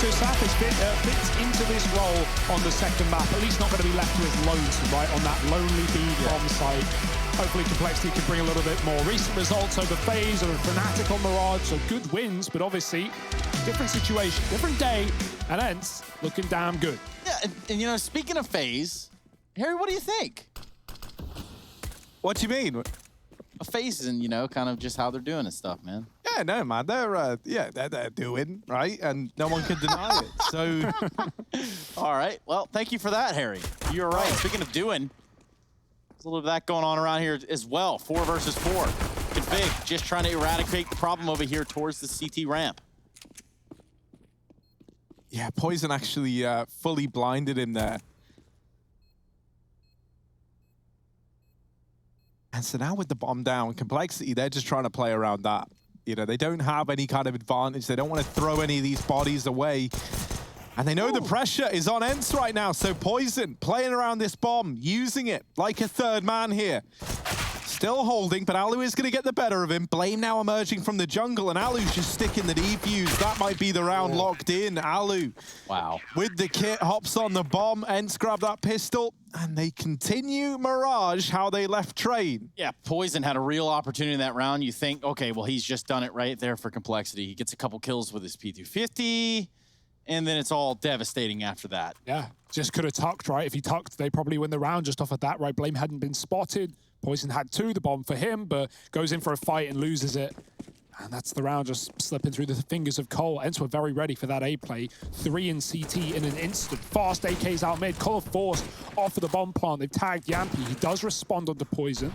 So Safis fits into this role on the second map, at least not going to be left to his lonesome, right, on that lonely B bomb site. Hopefully Complexity can bring a little bit more. Recent results over FaZe or Fnatic on Mirage, so good wins, but obviously different situation, different day, and ENCE looking damn good. Yeah, and you know, speaking of FaZe, Harry, what do you think? What do you mean? FaZe and, you know, kind of just how they're doing and stuff, man. Yeah, no, man, they're doing, right? And no one can deny it, so. All right, well, thank you for that, Harry. You're right, speaking of doing, there's a little bit of that going on around here as well. 4 versus 4. Config just trying to eradicate the problem over here towards the CT ramp. Yeah, Poison actually fully blinded him there. And so now with the bomb down, Complexity, they're just trying to play around that. You know, they don't have any kind of advantage. They don't want to throw any of these bodies away. And they know the pressure is on ENCE right now. So Poison playing around this bomb, using it like a third man here. Still holding, but Alu is going to get the better of him. Blame now emerging from the jungle, and Alu's just sticking the defuse. That might be the round locked in. Alu, wow, with the kit, hops on the bomb. ENCE grab that pistol, and they continue Mirage how they left Train. Yeah, Poison had a real opportunity in that round. You think, okay, well, he's just done it right there for Complexity. He gets a couple kills with his P250, and then it's all devastating after that. Yeah, just could have tucked, right? If he tucked, they probably win the round just off of that, right? Blame hadn't been spotted. Poison had 2, the bomb for him, but goes in for a fight and loses it. And that's the round just slipping through the fingers of Cole. ENCE were very ready for that A play. 3 in CT in an instant. Fast AKs out mid. Cole forced off of the bomb plant. They've tagged Yampy. He does respond onto Poison.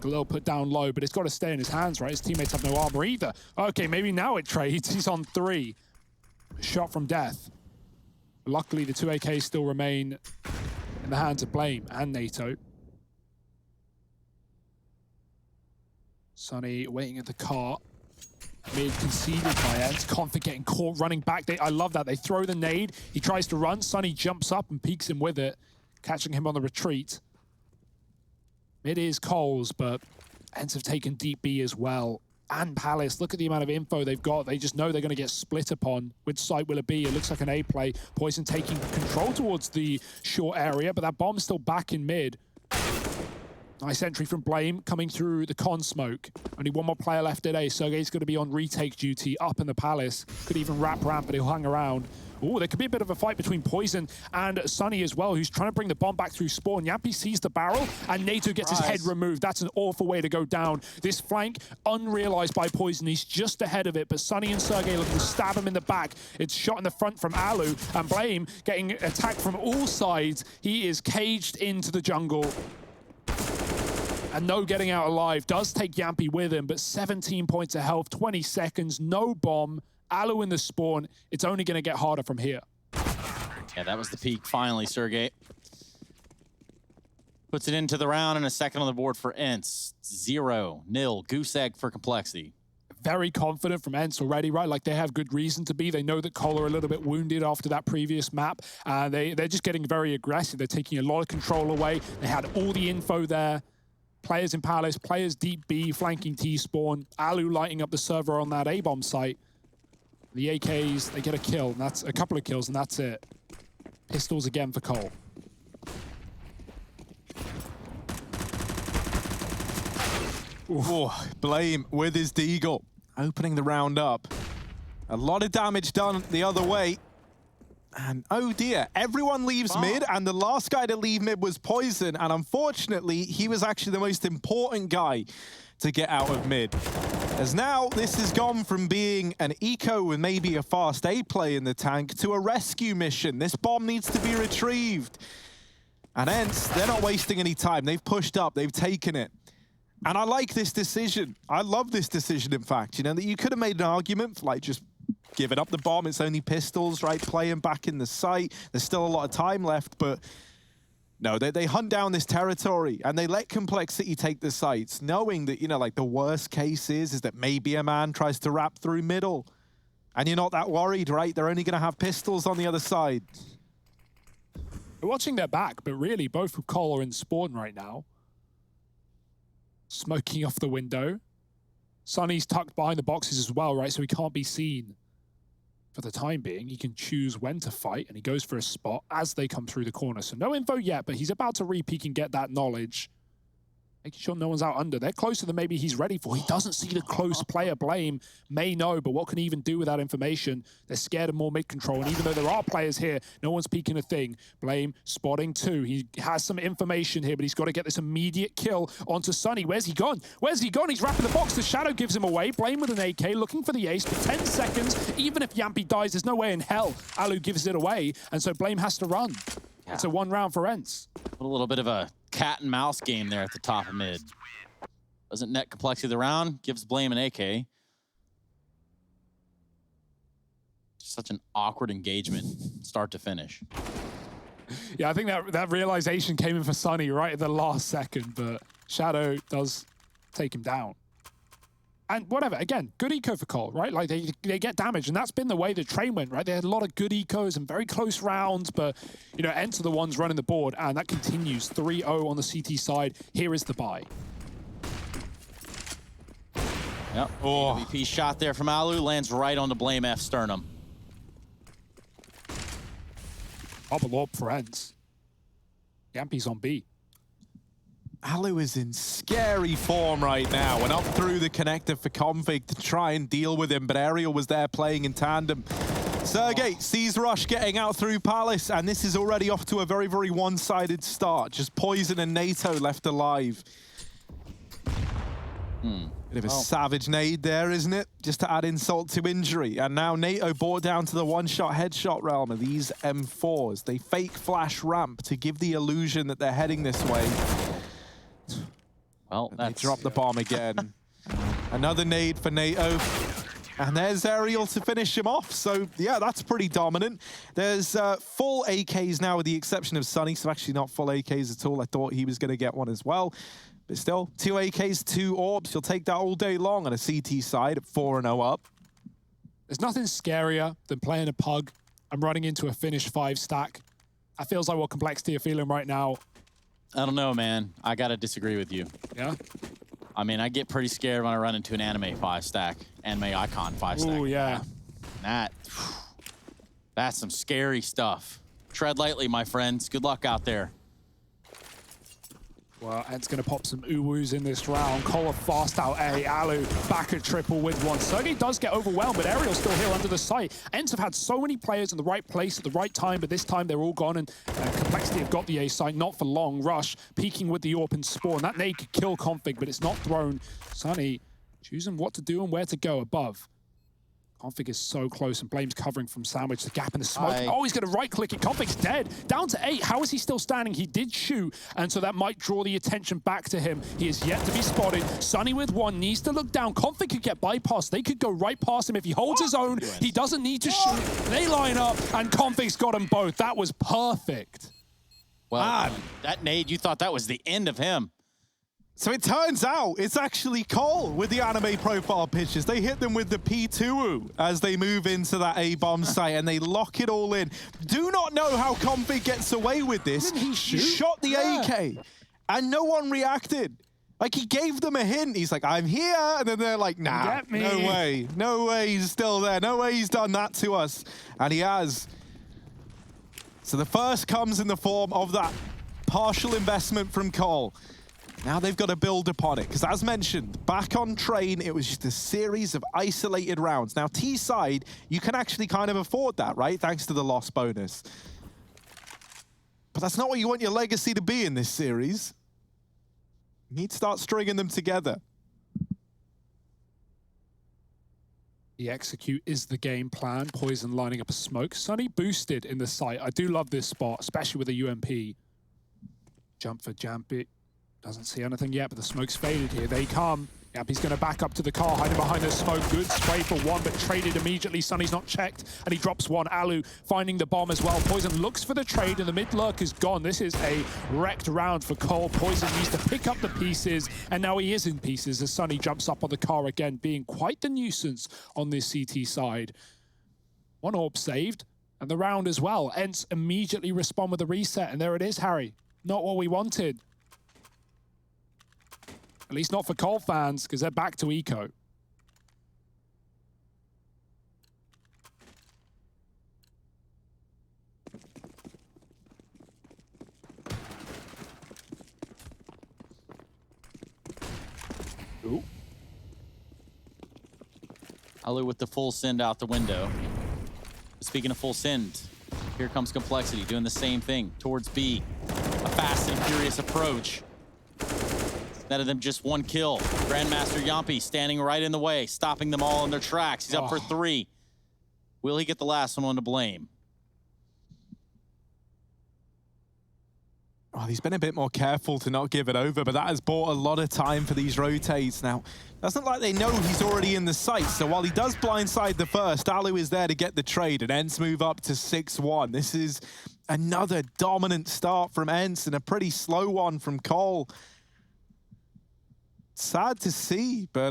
A little put down low, but it's got to stay in his hands, right? His teammates have no armor either. Okay, maybe now it trades. He's on 3. Shot from death. Luckily, the 2 AKs still remain in the hands of Blame and NATO. Sunny waiting at the cart. Mid conceded by ENCE. Config getting caught running back. I love that. They throw the nade. He tries to run. Sunny jumps up and peeks him with it, catching him on the retreat. Mid is Cole's, but ENCE have taken deep B as well. And Palace, look at the amount of info they've got. They just know they're going to get split upon. Which side will it be? It looks like an A play. Poison taking control towards the short area, but that bomb's still back in mid. Nice entry from Blame coming through the con smoke. Only 1 more player left at A. Sergey's going to be on retake duty up in the Palace. Could even wrap ramp, but he'll hang around. Ooh, there could be a bit of a fight between Poison and Sunny as well, who's trying to bring the bomb back through spawn. Yampy sees the barrel, and NATO gets his head removed. That's an awful way to go down. This flank, unrealized by Poison. He's just ahead of it, but Sunny and Sergey looking to stab him in the back. It's shot in the front from Alu, and Blame getting attacked from all sides. He is caged into the jungle. And no getting out alive. Does take Yampy with him, but 17 points of health, 20 seconds, no bomb. Alu in the spawn. It's only going to get harder from here. Yeah, that was the peak. Finally, Sergey puts it into the round and a second on the board for ENCE. 0-0. Goose egg for Complexity. Very confident from ENCE already, right? Like, they have good reason to be. They know that Cole are a little bit wounded after that previous map. They're just getting very aggressive. They're taking a lot of control away. They had all the info there. Players in Palace, players deep B, flanking T-spawn. Alu lighting up the server on that A-bomb site. The AKs, they get a kill, and that's a couple of kills, and that's it. Pistols again for Cole. Ooh, Blame with his deagle, opening the round up. A lot of damage done the other way. And oh dear, everyone leaves mid, and the last guy to leave mid was Poison, and unfortunately, he was actually the most important guy to get out of mid. As now, this has gone from being an eco and maybe a fast A play in the tank to a rescue mission. This bomb needs to be retrieved. And ENCE, they're not wasting any time. They've pushed up, they've taken it. And I like this decision. I love this decision, in fact. You know, that you could have made an argument for, like, just giving up the bomb. It's only pistols, right? Playing back in the site. There's still a lot of time left, but no, they hunt down this territory and they let Complexity take the sites, knowing that, you know, like, the worst case is that maybe a man tries to wrap through middle. And you're not that worried, right? They're only going to have pistols on the other side. We're watching their back, but really, both of Cole are in spawn right now. Smoking off the window. Sunny's tucked behind the boxes as well, right? So he can't be seen. for the time being. He can choose when to fight, and he goes for a spot as they come through the corner. So no info yet, but he's about to re-peek and get that knowledge. Making sure no one's out under. They're closer than maybe he's ready for. He doesn't see the close player. Blame may know, but what can he even do with that information? They're scared of more mid-control, and even though there are players here, no one's peeking a thing. Blame spotting two. He has some information here, but he's got to get this immediate kill onto Sunny. Where's he gone? Where's he gone? He's wrapping the box. The Shadow gives him away. Blame with an AK, looking for the ace for 10 seconds. Even if Yampy dies, there's no way in hell Alu gives it away, and so Blame has to run. Yeah. It's a one round for ENCE. A little bit of a cat and mouse game there at the top of mid. Doesn't net complexity of the round, gives Blame an AK. Such an awkward engagement, start to finish. Yeah, I think that realization came in for Sunny right at the last second, but Shadow does take him down. And whatever, again, good eco for Cole, right? Like, they get damaged, and that's been the way the train went, right? They had a lot of good ecos and very close rounds, but, you know, ENCE are the ones running the board, and that continues. 3-0 on the CT side. Here is the buy. Yep, AWP shot there from Alu, lands right on the Blame F sternum. Bubble orb for ENCE. Yampy's on B. Alu is in scary form right now, and up through the connector for Config to try and deal with him, but Aerial was there playing in tandem. Sergey sees Rush getting out through Palace, and this is already off to a very, very one-sided start. Just Poison and NATO left alive. Bit of a savage nade there, isn't it? Just to add insult to injury. And now NATO brought down to the one-shot headshot realm of these M4s. They fake flash ramp to give the illusion that they're heading this way. Well, they drop the bomb again. Another nade for NATO. And there's Aerial to finish him off. So, yeah, that's pretty dominant. There's full AKs now with the exception of Sunny. So actually not full AKs at all. I thought he was going to get one as well. But still, 2 AKs, 2 orbs. You'll take that all day long on a CT side at 4-0 up. There's nothing scarier than playing a pug and running into a finished 5 stack. That feels like what Complexity are feeling right now. I don't know, man. I gotta disagree with you. Yeah? I mean, I get pretty scared when I run into an anime 5-stack. Anime icon 5-stack. Oh, yeah. That's some scary stuff. Tread lightly, my friends. Good luck out there. Well, ENCE going to pop some uwoos in this round. Cole fast out A. Alu back at triple with one. Sergey does get overwhelmed, but Aerial's still here under the site. ENCE have had so many players in the right place at the right time, but this time they're all gone, and Complexity have got the A site, not for long. Rush peeking with the AWP and Spawn. That nade could kill Config, but it's not thrown. Sunny choosing what to do and where to go above. Config is so close, and Blame's covering from Sandwich. The gap in the smoke. Oh, he's going to right-click it. Config's dead. Down to 8. How is he still standing? He did shoot, and so that might draw the attention back to him. He is yet to be spotted. Sunny with one needs to look down. Config could get bypassed. They could go right past him. If he holds his own, he doesn't need to shoot. They line up, and Config's got them both. That was perfect. Well, that nade, you thought that was the end of him. So it turns out it's actually Cole with the anime profile pictures. They hit them with the P2 as they move into that A-bomb site, and they lock it all in. Do not know how Config gets away with this. He shot the AK, and no one reacted. Like, he gave them a hint. He's like, I'm here. And then they're like, nah, no way. No way he's still there. No way he's done that to us. And he has. So the first comes in the form of that partial investment from Cole. Now they've got to build upon it, because as mentioned, back on train, it was just a series of isolated rounds. Now T-side, you can actually kind of afford that, right? Thanks to the loss bonus. But that's not what you want your legacy to be in this series. You need to start stringing them together. The execute is the game plan. Poison lining up a smoke. Sunny boosted in the site. I do love this spot, especially with a UMP. Jump for Jampy. Doesn't see anything yet, but the smoke's faded here. They come. Yampy's going to back up to the car, hiding behind the smoke. Good spray for one, but traded immediately. Sunny's not checked, and he drops one. Alu finding the bomb as well. Poison looks for the trade, and the mid lurk is gone. This is a wrecked round for Cole. Poison needs to pick up the pieces, and now he is in pieces as Sunny jumps up on the car again, being quite the nuisance on this CT side. One orb saved, and the round as well. ENCE immediately respond with a reset, and there it is, Harry. Not what we wanted. At least not for Cole fans, because they're back to eco. Alu with the full send out the window. Speaking of full send, here comes Complexity doing the same thing towards B. A fast and furious approach. Instead of them just one kill. Grandmaster Yampi standing right in the way, stopping them all in their tracks. He's up for 3. Will he get the last one to blame? Oh, he's been a bit more careful to not give it over, but that has bought a lot of time for these rotates. Now, doesn't like they know he's already in the site, so while he does blindside the first, Alu is there to get the trade, and ENCE move up to 6-1. This is another dominant start from ENCE and a pretty slow one from Cole. Sad to see, but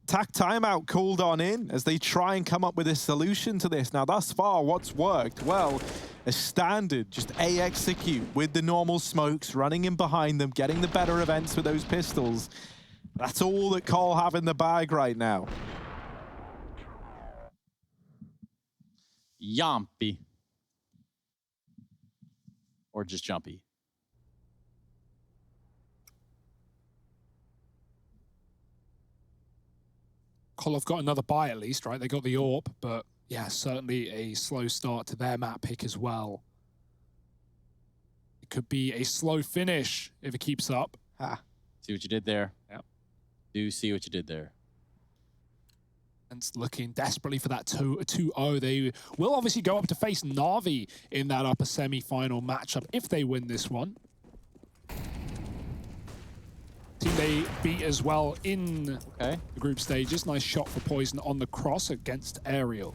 TAC timeout called on in as they try and come up with a solution to this. Now, thus far, what's worked? Well, a standard, just A execute with the normal smokes, running in behind them, getting the better of ENCE with those pistols. That's all that Cole have in the bag right now. Yampi. Or just Jumpy. Cole have got another buy at least, right? They got the AWP, but yeah, certainly a slow start to their map pick as well. It could be a slow finish if it keeps up. See what you did there? Yep. Do see what you did there. And looking desperately for that 2-0. They will obviously go up to face Na'Vi in that upper semi-final matchup if they win this one. Team they beat as well in the group stages. Nice shot for Poison on the cross against Aerial.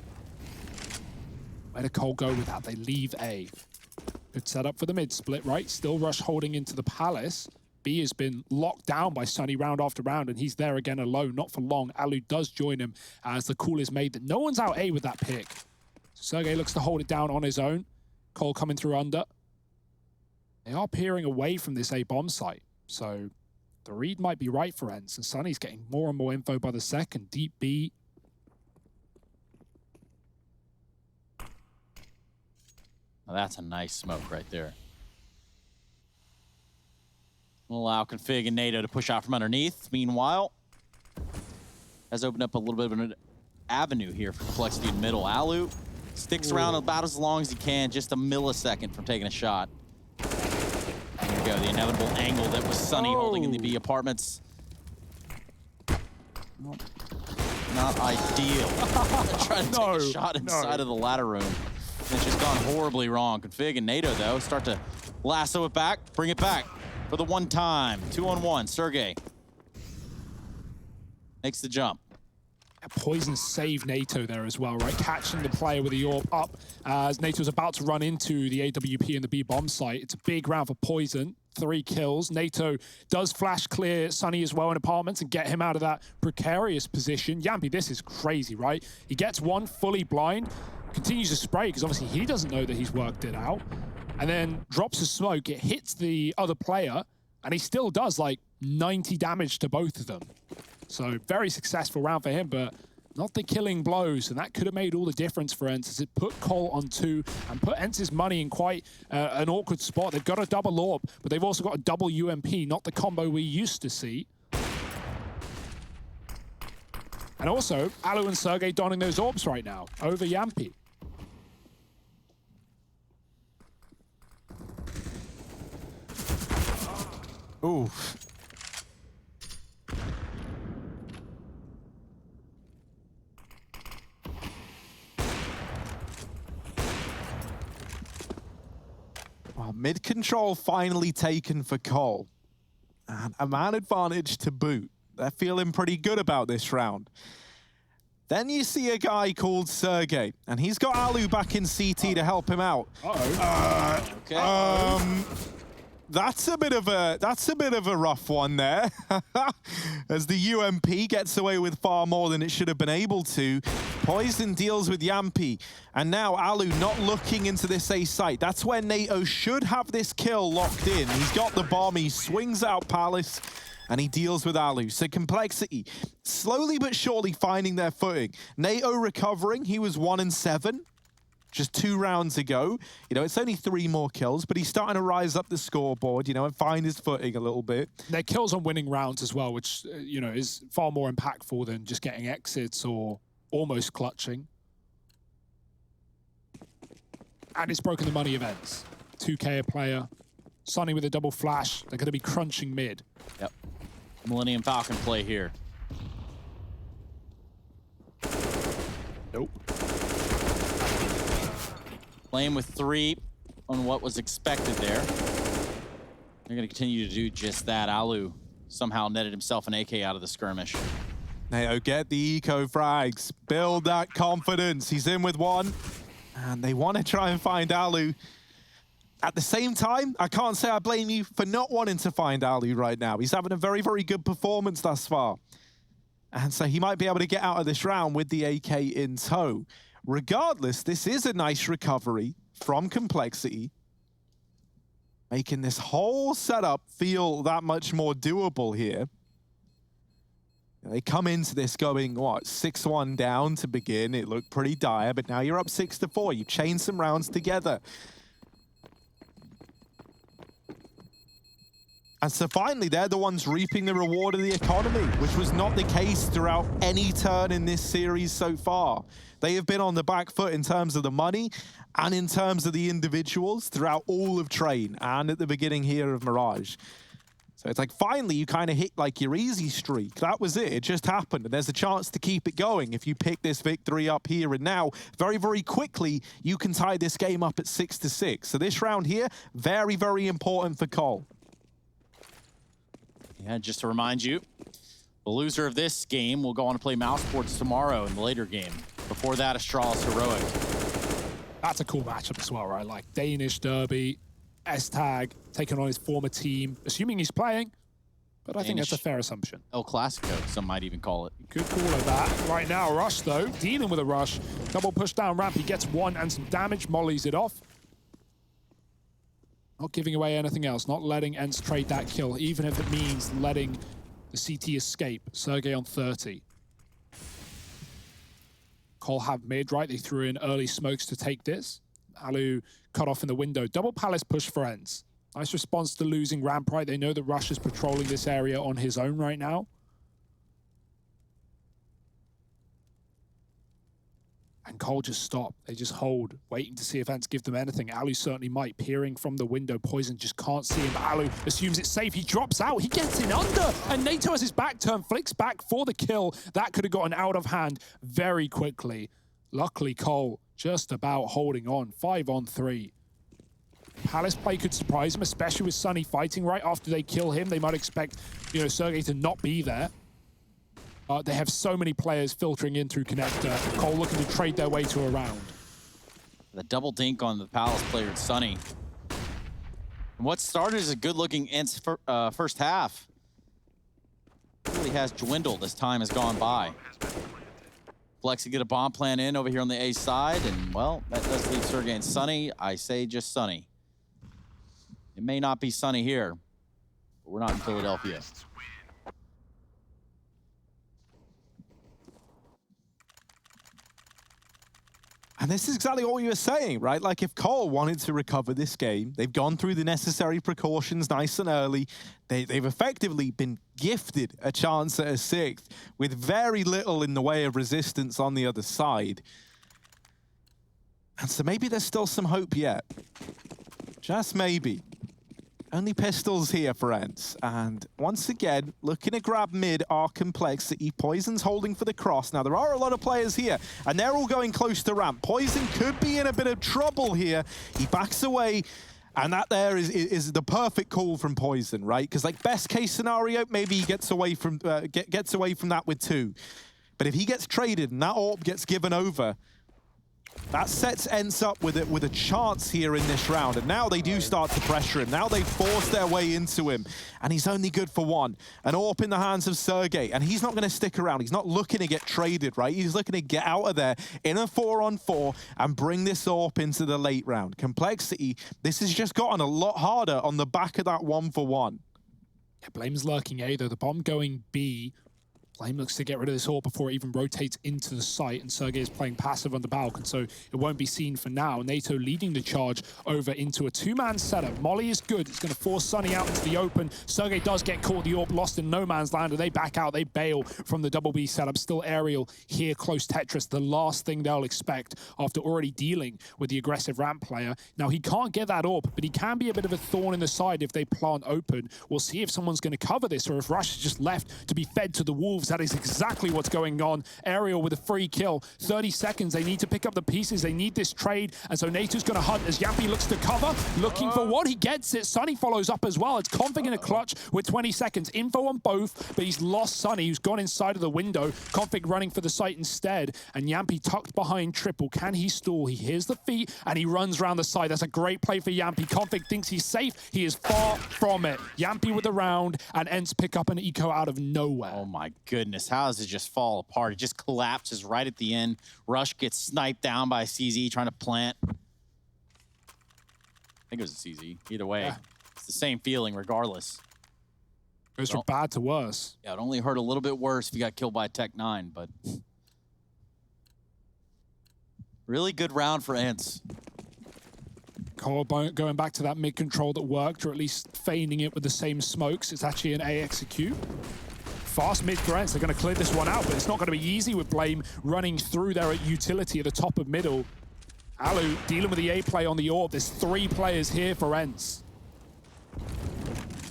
Where did Cole go with that? They leave A. Good setup for the mid split, right? Still Rush holding into the Palace. B has been locked down by Sunny round after round, and he's there again alone, not for long. Alu does join him as the call is made that no one's out A with that pick. So Sergej looks to hold it down on his own. Cole coming through under. They are peering away from this A bomb site, so the read might be right for ENCE, and Sunny's getting more and more info by the second. Deep B. Now that's a nice smoke right there. We'll allow Config and NATO to push out from underneath. Meanwhile, has opened up a little bit of an avenue here for Complexity in middle. Alu sticks around about as long as he can, just a millisecond from taking a shot. There we go, the inevitable angle that was Sunny holding in the B apartments. Not ideal. Trying to take a shot inside of the ladder room. And it's just gone horribly wrong. Config and NATO, though, start to lasso it back, bring it back for the one time. 2-on-1, Sergej makes the jump. Poison saved NATO there as well, right? Catching the player with the AWP up as NATO's about to run into the AWP and the B bomb site. It's a big round for Poison. 3 kills. NATO does flash clear Sunny as well in apartments and get him out of that precarious position. Yampi, this is crazy, right? He gets one fully blind, continues to spray because obviously he doesn't know that he's worked it out, and then drops a smoke. It hits the other player, and he still does like 90 damage to both of them. So very successful round for him, but not the killing blows, and that could have made all the difference for ENCE as it put Cole on 2 and put ENCE's money in quite an awkward spot. They've got a double AWP, but they've also got a double UMP, not the combo we used to see. And also, Alu and Sergej donning those AWPs right now over Yampi. Ooh. Well, mid control finally taken for Cole. And a man advantage to boot. They're feeling pretty good about this round. Then you see a guy called Sergej, and he's got Alu back in CT to help him out. That's a bit of a rough one there. As the UMP gets away with far more than it should have been able to. Poison deals with Yampi, and now Alu not looking into this A site. That's where NATO should have this kill locked in. He's got the bomb, he swings out Palace, and he deals with Alu. So Complexity slowly but surely finding their footing. NATO recovering, he was 1-7. Just 2 rounds ago. You know, it's only 3 more kills, but he's starting to rise up the scoreboard, you know, and find his footing a little bit. Their kills on winning rounds as well, which, you know, is far more impactful than just getting exits or almost clutching. And it's broken the money of ENCE. 2K a player. Sunny with a double flash. They're going to be crunching mid. Yep. Millennium Falcon play here. Nope. Playing with 3 on what was expected there. They're going to continue to do just that. Alu somehow netted himself an AK out of the skirmish. Nayo, get the eco frags. Build that confidence. He's in with 1. And they want to try and find Alu. At the same time, I can't say I blame you for not wanting to find Alu right now. He's having a very, very good performance thus far. And so he might be able to get out of this round with the AK in tow. Regardless, this is a nice recovery from Complexity, making this whole setup feel that much more doable here. They come into this going, what, 6-1 down to begin. It looked pretty dire, but now you're up 6-4. You chain some rounds together. And so finally, they're the ones reaping the reward of the economy, which was not the case throughout any turn in this series so far. They have been on the back foot in terms of the money and in terms of the individuals throughout all of Train and at the beginning here of Mirage. So it's like finally you kind of hit like your easy streak. That was it. It just happened. And there's a chance to keep it going. If you pick this victory up here and now, very, very quickly, you can tie this game up at 6-6. So this round here, very, very important for Cole. Yeah, just to remind you, the loser of this game will go on to play Mouse Sports tomorrow in the later game. Before that, Astralis Heroic. That's a cool matchup as well, right? Like Danish Derby, S-Tag taking on his former team, assuming he's playing. But I think that's a fair assumption. El Clasico, some might even call it. Good call of that. Right now, Rush, though, dealing with a rush. Double push down ramp. He gets 1 and some damage. Mollies it off. Not giving away anything else. Not letting ENCE trade that kill, even if it means letting the CT escape. Sergey on 30. Cole have mid, right? They threw in early smokes to take this. Alu cut off in the window. Double palace push for ENCE. Nice response to losing ramp, right? They know that Rush is patrolling this area on his own right now. And Cole just stopped. They just hold, waiting to see if ENCE give them anything. Alu certainly might. Peering from the window. Poison just can't see him. Alu assumes it's safe. He drops out. He gets in under. And NATO has his back turned, flicks back for the kill. That could have gotten out of hand very quickly. Luckily, Cole just about holding on. 5-on-3. Palace play could surprise him, especially with Sunny fighting right after they kill him. They might expect, you know, Sergey to not be there. They have so many players filtering in through connector. Cole looking to trade their way to a round. The double dink on the Palace player, Sunny. And what started as a good-looking ENCE first half really has dwindled as time has gone by. Flexi get a bomb plan in over here on the A side, and, well, that does leave Sergey and Sunny. I say just Sunny. It may not be Sunny here, but we're not in Philadelphia. And this is exactly what you were saying, right? Like, if Cole wanted to recover this game, they've gone through the necessary precautions nice and early. They've effectively been gifted a chance at a 6th with very little in the way of resistance on the other side. And so maybe there's still some hope yet. Just maybe. Only pistols here for ENCE. And once again, looking to grab mid are Complexity. Poison's holding for the cross. Now, there are a lot of players here, and they're all going close to ramp. Poison could be in a bit of trouble here. He backs away, and that there is the perfect call from Poison, right? Because, like, best case scenario, maybe he gets away from that with 2. But if he gets traded and that AWP gets given over, that sets ENCE up with a chance here in this round. And now they do start to pressure him. Now they force their way into him. And he's only good for 1. An AWP in the hands of Sergey. And he's not going to stick around. He's not looking to get traded, right? He's looking to get out of there in a 4-on-4 and bring this AWP into the late round. Complexity, this has just gotten a lot harder on the back of that 1-for-1. Yeah, Blame's lurking A, though. The bomb going B. Blame looks to get rid of this AWP before it even rotates into the site, and Sergey is playing passive on the balcony, so it won't be seen for now. NATO leading the charge over into a two-man setup. Molly is good. It's going to force Sunny out into the open. Sergey does get caught. The AWP lost in no man's land, and they back out. They bail from the double B setup. Still Aerial here, close Tetris. The last thing they'll expect after already dealing with the aggressive ramp player. Now, he can't get that AWP, but he can be a bit of a thorn in the side if they plant open. We'll see if someone's going to cover this, or if Rush is just left to be fed to the wolves. That is exactly what's going on. Aerial with a free kill. 30 seconds. They need to pick up the pieces. They need this trade. And so NATO's going to hunt as Yampy looks to cover. Looking for what? He gets it. Sunny follows up as well. It's Config in a clutch with 20 seconds. Info on both, but he's lost Sunny, who's gone inside of the window. Config running for the site instead. And Yampy tucked behind triple. Can he stall? He hears the feet and he runs around the side. That's a great play for Yampy. Config thinks he's safe. He is far from it. Yampy with the round, and ENCE pick up an eco out of nowhere. Oh my goodness, how does it just fall apart? It just collapses right at the end. Rush gets sniped down by CZ trying to plant. I think it was a CZ. Either way, yeah. It's the same feeling regardless. Goes from bad to worse. Yeah, it only hurt a little bit worse if you got killed by Tech 9, but really good round for ENCE. Cole going back to that mid control that worked, or at least feigning it with the same smokes. It's actually an A execute. Fast mid for ENCE. They're going to clear this one out, but it's not going to be easy with Blame running through there at utility at the top of middle. Alu dealing with the A play on the AWP. There's 3 players here for ENCE.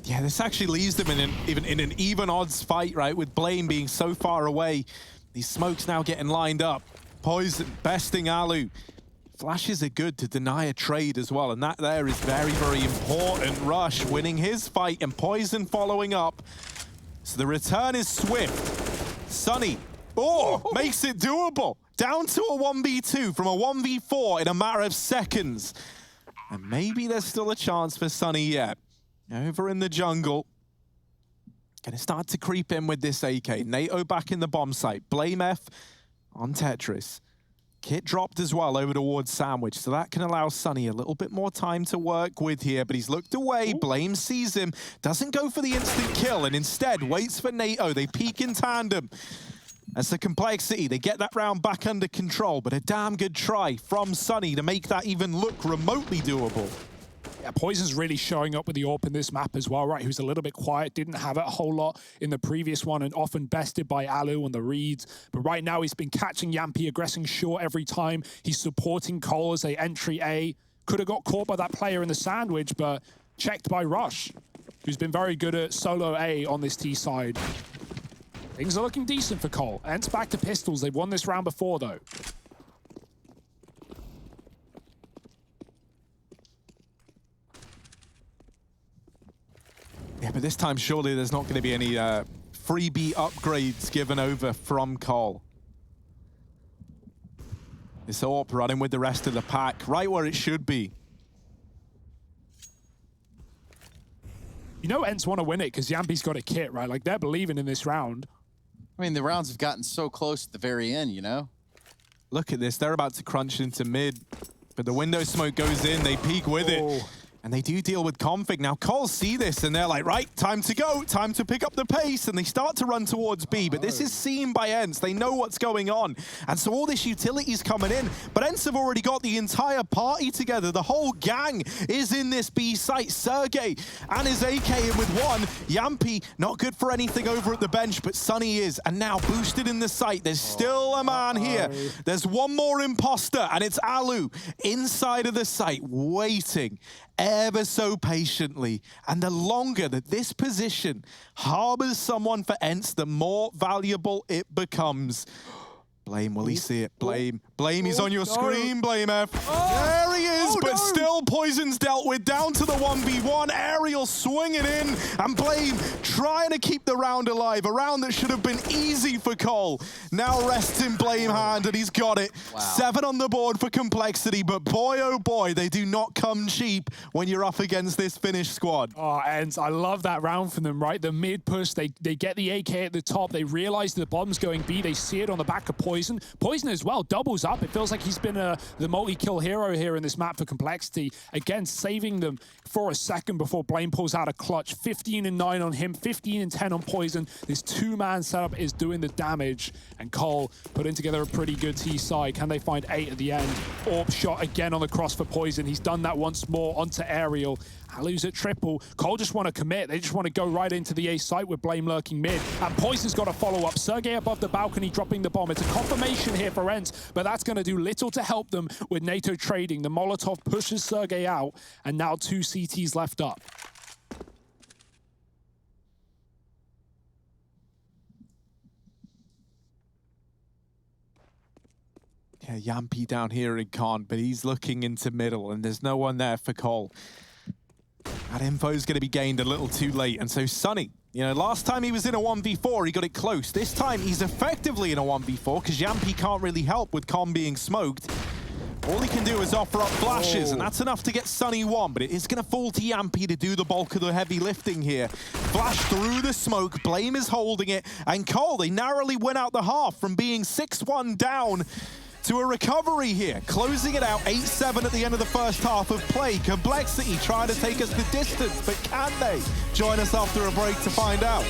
Yeah, this actually leaves them in an even odds fight, right? With Blame being so far away. These smokes now getting lined up. Poison besting Alu. Flashes are good to deny a trade as well, and that there is very, very important. Rush winning his fight and Poison following up. So the return is swift. Sunny, makes it doable. Down to a 1v2 from a 1v4 in a matter of seconds. And maybe there's still a chance for Sunny yet. Over in the jungle. Gonna start to creep in with this AK. NATO back in the bomb site. Blame F on Tetris. Kit dropped as well over towards Sandwich, so that can allow Sunny a little bit more time to work with here, but he's looked away. Blame sees him, doesn't go for the instant kill, and instead waits for NATO. They peek in tandem. As the Complexity, they get that round back under control, but a damn good try from Sunny to make that even look remotely doable. Yeah, Poison's really showing up with the AWP in this map as well, right? Who's a little bit quiet, didn't have it a whole lot in the previous one, and often bested by Alu on the reads. But right now, he's been catching Yampy, aggressing short every time. He's supporting Cole as they entry A. Could have got caught by that player in the sandwich, but checked by Rush, who's been very good at solo A on this T side. Things are looking decent for Cole. ENCE back to pistols. They've won this round before, though. Yeah, but this time, surely there's not going to be any freebie upgrades given over from Cole. This AWP running with the rest of the pack, right where it should be. You know ENCE want to win it because Yampy's got a kit, right? Like, they're believing in this round. I mean, the rounds have gotten so close at the very end, you know? Look at this. They're about to crunch into mid, but the window smoke goes in. They peek with it. And they do deal with Config. Now, Cole see this, and they're like, right, time to go, time to pick up the pace, and they start to run towards B, but this is seen by ENCE. They know what's going on, and so all this utility's coming in, but ENCE have already got the entire party together. The whole gang is in this B site. Sergey and his AK in with one. Yampy, not good for anything over at the bench, but Sunny is, and now boosted in the site. There's still a man here. There's one more imposter, and it's Alu inside of the site, waiting ever so patiently. And the longer that this position harbors someone for ENCE, the more valuable it becomes. Blame, will he see it? Blame. Blame, he's on your screen, Blame F. There he is, but still Poison's dealt with. Down to the 1v1. Aerial swinging in, and Blame trying to keep the round alive. A round that should have been easy for Cole. Now rests in Blame hand, and he's got it. Wow. 7 on the board for Complexity, but boy, oh boy, they do not come cheap when you're up against this Finnish squad. Oh, ENCE, I love that round from them, right? The mid push, they get the AK at the top. They realize the bomb's going B. They see it on the back of Poison. Poison. Poison as well doubles up. It feels like he's been the multi-kill hero here in this map for Complexity. Again, saving them for a second before Blame pulls out a clutch. 15 and 9 on him, 15 and 10 on Poison. This two-man setup is doing the damage, and Cole putting together a pretty good T side. Can they find 8 at the end? Orb shot again on the cross for Poison. He's done that once more onto Aerial. Lose at triple. Cole just want to commit. They just want to go right into the A site with Blame lurking mid. And Poison's got to follow up. Sergey above the balcony dropping the bomb. It's a confirmation here for ENCE, but that's going to do little to help them with NATO trading. The Molotov pushes Sergey out, and now 2 CTs left up. Yeah, Yampy down here in Con, but he's looking into middle, and there's no one there for Cole. That info is going to be gained a little too late, and so Sunny, you know, last time he was in a 1v4, he got it close. This time, he's effectively in a 1v4, because Yampy can't really help with Con being smoked. All he can do is offer up flashes, and that's enough to get Sunny 1, but it is going to fall to Yampy to do the bulk of the heavy lifting here. Flash through the smoke, Blame is holding it, and Cole, they narrowly win out the half from being 6-1 down to a recovery here, closing it out 8-7 at the end of the first half of play. Complexity trying to take us the distance, but can they? Join us after a break to find out.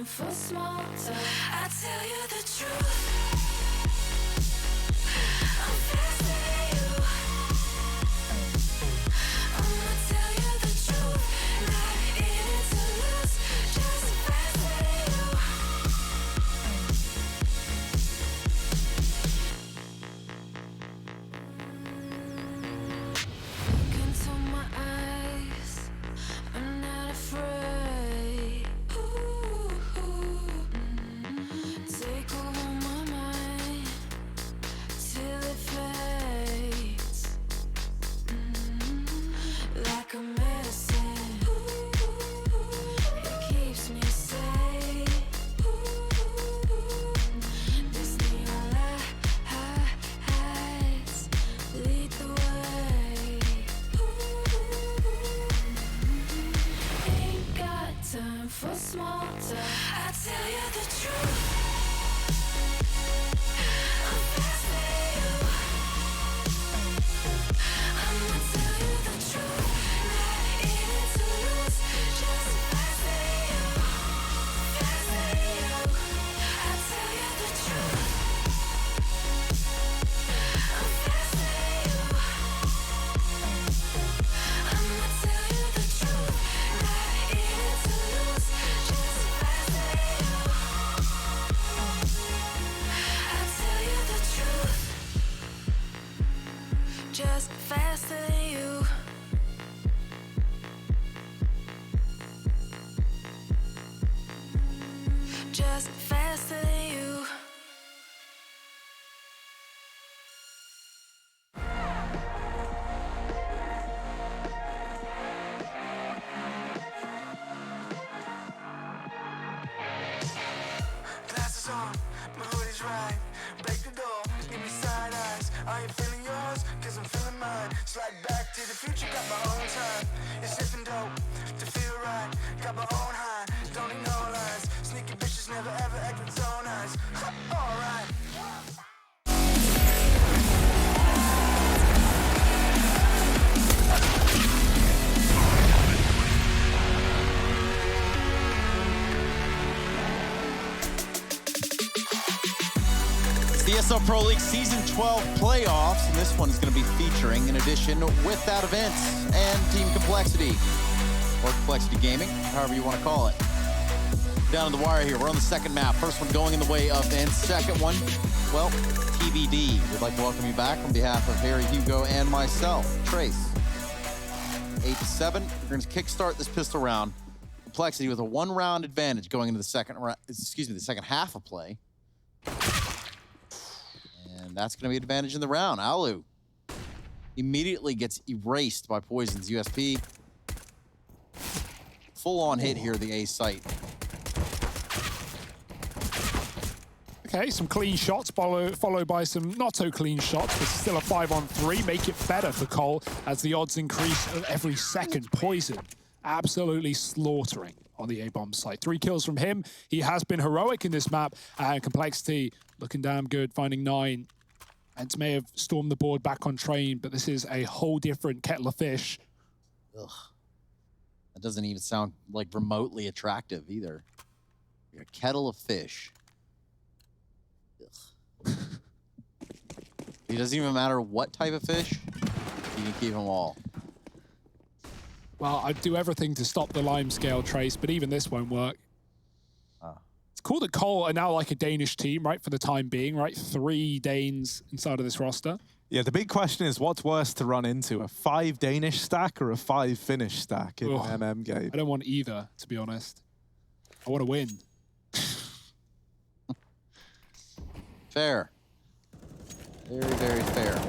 For small talk, I tell you the truth. I'm faster you. I'ma tell you the truth. Not in it to lose, just faster you. Look into my eyes, I'm not afraid. Take over my mind till it fades, like a medicine. It keeps me safe. This neon lights lead the way. Ain't got time for small talk. I tell you the truth. Just faster than you. Just faster than you. Glasses on, my hood is right. Break the door, give me side eyes. Are you feeling yours? Cause I'm feeling mine. Slide back to the future, got my own time. It's sipping dope to feel right. Got my own high, don't need no lines. Sneaky bitches never ever act with zone eyes. Alright. the ESL Pro League Season 12 playoffs, and this one is going to be featuring, in addition, with that ENCE and Team Complexity, or Complexity Gaming, however you want to call it. Down to the wire here, we're on the second map. First one going in the way of ENCE. Second one, well, TBD. We'd like to welcome you back on behalf of Harry, Hugo, and myself, Trace. 8-7, we're going to kickstart this pistol round. Complexity with a one-round advantage going into the second half of play. And that's going to be an advantage in the round. Alu immediately gets erased by Poison's USP. Full-on hit here, the A site. Okay, some clean shots, followed by some not-so-clean shots, but still a 5-on-3. Make it better for Cole as the odds increase every second. Poison absolutely slaughtering on the A-bomb site. 3 kills from him. He has been heroic in this map, and Complexity looking damn good, finding 9. ENCE may have stormed the board back on train, but this is a whole different kettle of fish. Ugh. That doesn't even sound like remotely attractive either. You're a kettle of fish. Ugh. It doesn't even matter what type of fish, you can keep them all. Well, I'd do everything to stop the lime scale trace, but even this won't work. It's cool that Cole are now like a Danish team, right, for the time being, right? 3 Danes inside of this roster. Yeah, the big question is what's worse to run into, a 5 Danish stack or a 5 Finnish stack in an MM game? I don't want either, to be honest. I want to win. Fair. Very, very fair.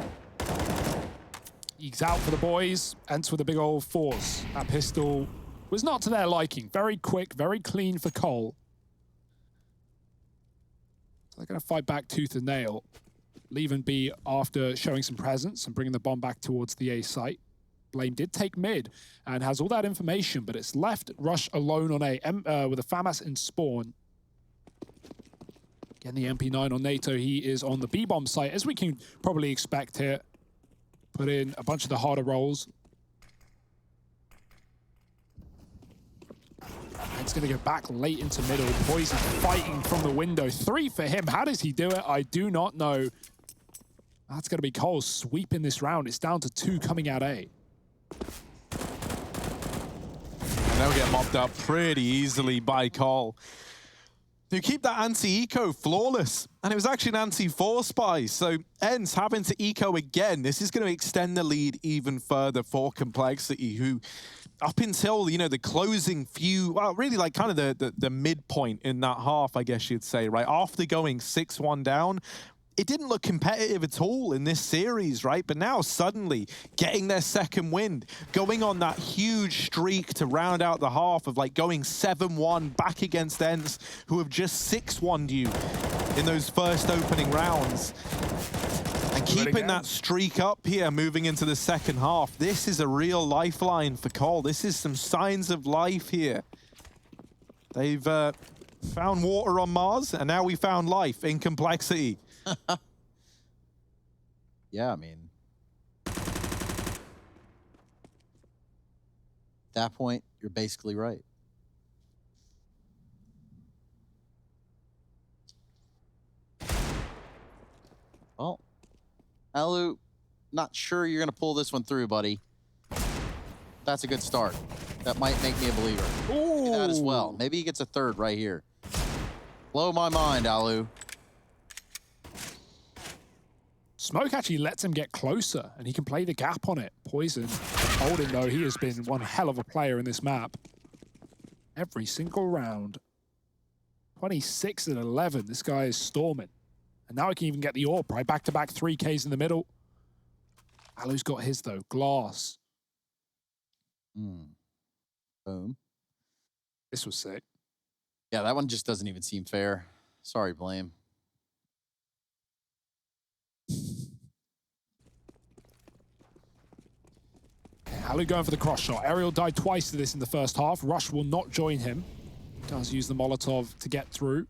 Ekes out for the boys. ENCE with a big old force. That pistol was not to their liking. Very quick, very clean for Cole. So they're going to fight back tooth and nail. Leave B after showing some presence and bringing the bomb back towards the A site. Blame did take mid and has all that information, but it's left Rush alone on A with a FAMAS in spawn. Getting the MP9 on NATO, he is on the B-bomb site, as we can probably expect here. Put in a bunch of the harder rolls. It's going to go back late into middle. Poison fighting from the window. 3 for him. How does he do it? I do not know. That's going to be Cole sweeping this round. It's down to 2 coming out A. And they'll get mopped up pretty easily by Cole. You keep that anti-eco flawless. And it was actually an anti-4 spy. So ENCE having to eco again. This is going to extend the lead even further for Complexity, who up until, you know, the closing few, well, really like kind of the midpoint in that half, I guess you'd say, right? After going 6-1 down, it didn't look competitive at all in this series, right? But now suddenly getting their second win, going on that huge streak to round out the half of like going 7-1 back against ENCE, who have just 6-1'd you in those first opening rounds. And keeping that streak up here, moving into the second half, this is a real lifeline for Cole. This is some signs of life here. They've found water on Mars, and now we found life in Complexity. Yeah, I mean, at that point, you're basically right. Well, Alu, not sure you're going to pull this one through, buddy. That's a good start. That might make me a believer. Ooh. That as well. Maybe he gets a 3rd right here. Blow my mind, Alu. Smoke actually lets him get closer, and he can play the gap on it. Poison, holding though, he has been one hell of a player in this map. Every single round. 26-11, this guy is storming. And now he can even get the AWP, right? Back-to-back 3Ks in the middle. Alu's got his, though. Glass. Boom. This was sick. Yeah, that one just doesn't even seem fair. Sorry, Blame. Alu going for the cross shot. Ariel died twice to this in the first half. Rush will not join him. Does use the Molotov to get through.